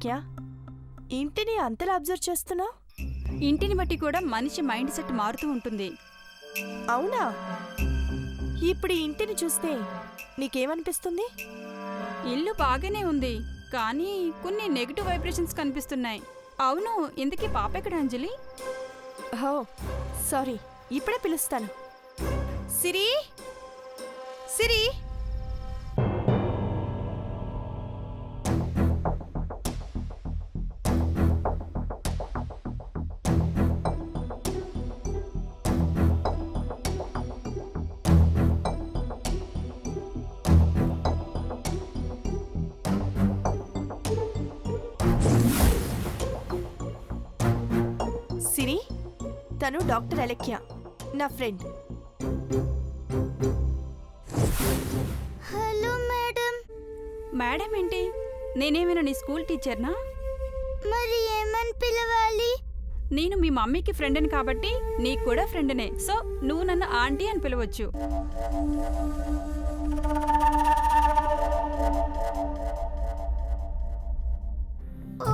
అలేఖ్య, ఇంటిని అంతలా అబ్జర్వ్ చేస్తున్నావు? ఇంటిని బట్టి కూడా మనిషి మైండ్ సెట్ మారుతూ ఉంటుంది. అవునా? ఇప్పుడు ఈ ఇంటిని చూస్తే నీకేమనిపిస్తుంది? ఇల్లు బాగానే ఉంది, కానీ కొన్ని నెగిటివ్ వైబ్రేషన్స్ కనిపిస్తున్నాయి. అవును, ఇందుకీ పాప ఎక్కడ అంజలి? హో సారీ, ఇప్పుడే పిలుస్తాను. సిరి, సిరి. సిరి, తను డాక్టర్ అలేఖ్య, నా ఫ్రెండ్. Hello madam. మేడం ఏంటి? నేనేమైనా నీ స్కూల్ టీచర్నా? మరి ఏమని పిలవాలి? నేను మీ మమ్మీకి ఫ్రెండ్ని కాబట్టి నీకు కూడా ఫ్రెండ్నే. సో నువ్వు నన్ను ఆంటీ అని పిలవచ్చు.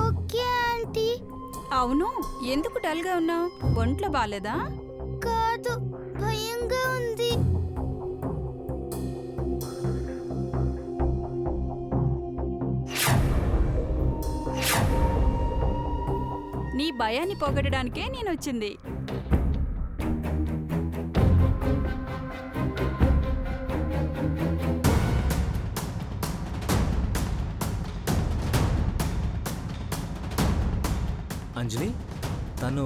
Okay aunty. అవును, ఎందుకు డల్గా ఉన్నావు? ఒంట్లో బాలేదా? కాదు, భయంగా ఉంది. నీ భయాన్ని పోగొట్టడానికే నేను వచ్చింది. అంజలి, తను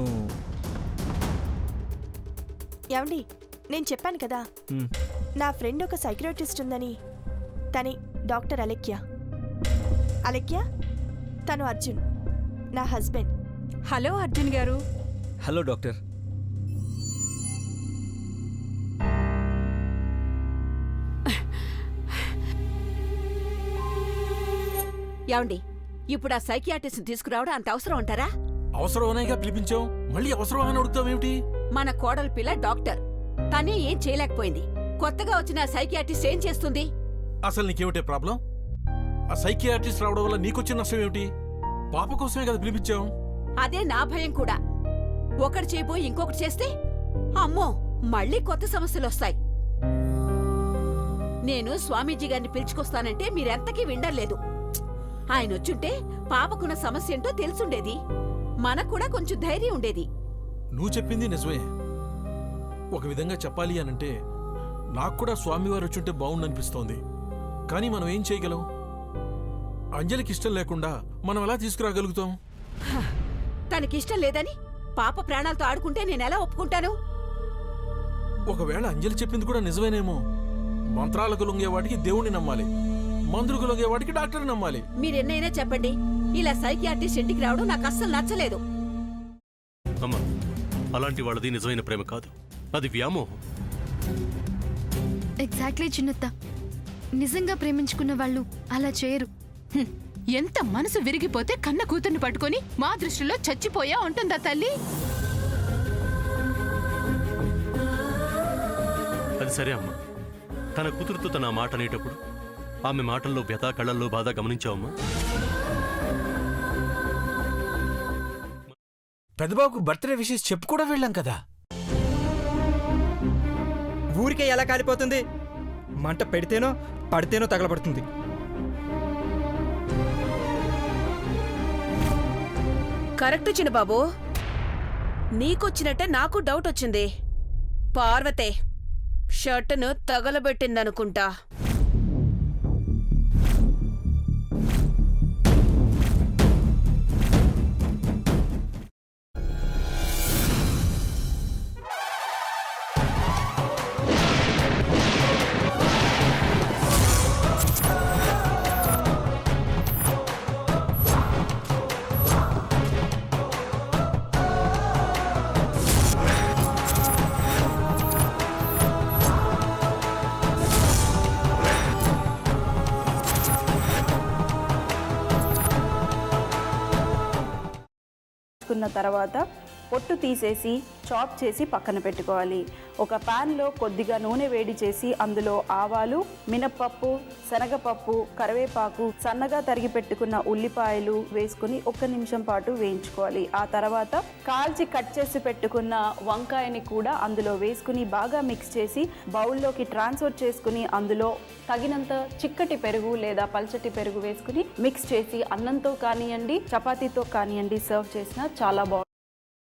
ఏమండి, నేను చెప్పాను కదా నా ఫ్రెండ్ ఒక సైకియాట్రిస్ట్ ఉందని. తని డాక్టర్ అలేఖ్య. అలేఖ్య, తను అర్జున్, నా హస్బెండ్. హలో అర్జున్ గారు. Hello doctor. ఏమండి, ఇప్పుడు ఆ సైకియాట్రిస్ట్ తీసుకురావడం అంత అవసరం అంటారా? అవసరమనేగా పిలిపించాం, మళ్ళీ అవసరం అని అడుగుతావేమిటి? మన కోడల పిల్ల డాక్టర్, తనే ఏం చేయలేకపోయింది. కొత్తగా వచ్చిన సైకియాట్రిస్ట్ ఏం చేస్తుంది? అసలు నీకేమిటే ప్రాబ్లం? ఆ సైకియాట్రిస్ట్ రావడం వల్ల నీకొచ్చిన నష్టం ఏమిటి? పాప కోసమే కదా పిలిపించాం. అదే నా భయం కూడా. ఒకటి చేయబోయి ఇంకొకటి చేస్తే అమ్మో, మళ్ళీ కొత్త సమస్యలొస్తాయి. నేను స్వామీజీ గారిని పిలుచుకొస్తానంటే మీరెంతకీ వినలేదు. ఆయన వచ్చుంటే పాపకున్న సమస్య ఏంటో తెలుసుండేది, మనకు కూడా కొంచెం ధైర్యం ఉండేది. నువ్వు చెప్పింది నిజమే. ఒక విధంగా చెప్పాలి అనంటే నాకు కూడా స్వామివారు వచ్చుంటే బాగుండనిపిస్తోంది. కానీ మనం ఏం చేయగలం? అంజలికి ఇష్టం లేకుండా మనం ఎలా తీసుకురాగలుగుతాం? తనకిష్టం లేదని పాప ప్రాణాలతో ఆడుకుంటే నేనెలా ఒప్పుకుంటాను? ఒకవేళ అంజలి చెప్పింది కూడా నిజమేనేమో. మంత్రాలకు లొంగేవాడికి దేవుణ్ణి నమ్మాలి, మందులకు లొంగేవాడికి డాక్టర్ని నమ్మాలి. మీరెన్నైనా చెప్పండి, ఇలా సైకియాట్రిస్ట్ ఇంటికి రావడం నాకు అస్సలు నచ్చలేదు. అమ్మా, అలాంటి వాళ్ళది నిజమైన ప్రేమ కాదు, అది వ్యామోహం. ఎగ్జాక్ట్లీ చిన్నత్త, నిజంగా ప్రేమించుకున్న వాళ్ళు అలా చేయరు. ఎంత మనసు విరిగిపోతే కన్న కూతుర్ని పట్టుకొని మా దృష్టిలో చచ్చిపోయా ఉంటుందా తల్లి? అది సరే అమ్మా, తన కూతురుతో తన ఆ మాట అనేటప్పుడు ఆమె మాటల్లో వ్యథ, కళ్ళల్లో బాధ గమనించావమ్మా? పెద్దబాబుకు బర్త్డే విషెస్ చెప్పు కూడా వెళ్ళాం కదా. ఊరికే ఎలా కాలిపోతుంది? మంట పెడితేనో పడితేనో తగలబడుతుంది. కరెక్ట్ చిన్నబాబు, నీకొచ్చినట్టే నాకు డౌట్ వచ్చింది. పార్వతే షర్టును తగలబెట్టిందనుకుంటా. తర్వాత పొట్టు తీసేసి చాప్ చేసి పక్కన పెట్టుకోవాలి. ఒక ప్యాన్లో కొద్దిగా నూనె వేడి చేసి అందులో ఆవాలు, మినప్పప్పు, శనగపప్పు, కరివేపాకు, సన్నగా తరిగి పెట్టుకున్న ఉల్లిపాయలు వేసుకుని 1 నిమిషం పాటు వేయించుకోవాలి. ఆ తర్వాత కాల్చి కట్ చేసి పెట్టుకున్న వంకాయని కూడా అందులో వేసుకుని బాగా మిక్స్ చేసి బౌల్లోకి ట్రాన్స్ఫర్ చేసుకుని అందులో తగినంత చిక్కటి పెరుగు లేదా పల్చటి పెరుగు వేసుకుని మిక్స్ చేసి అన్నంతో కానివ్వండి, చపాతీతో కానివ్వండి సర్వ్ చేసినా చాలా బాగుంటుంది.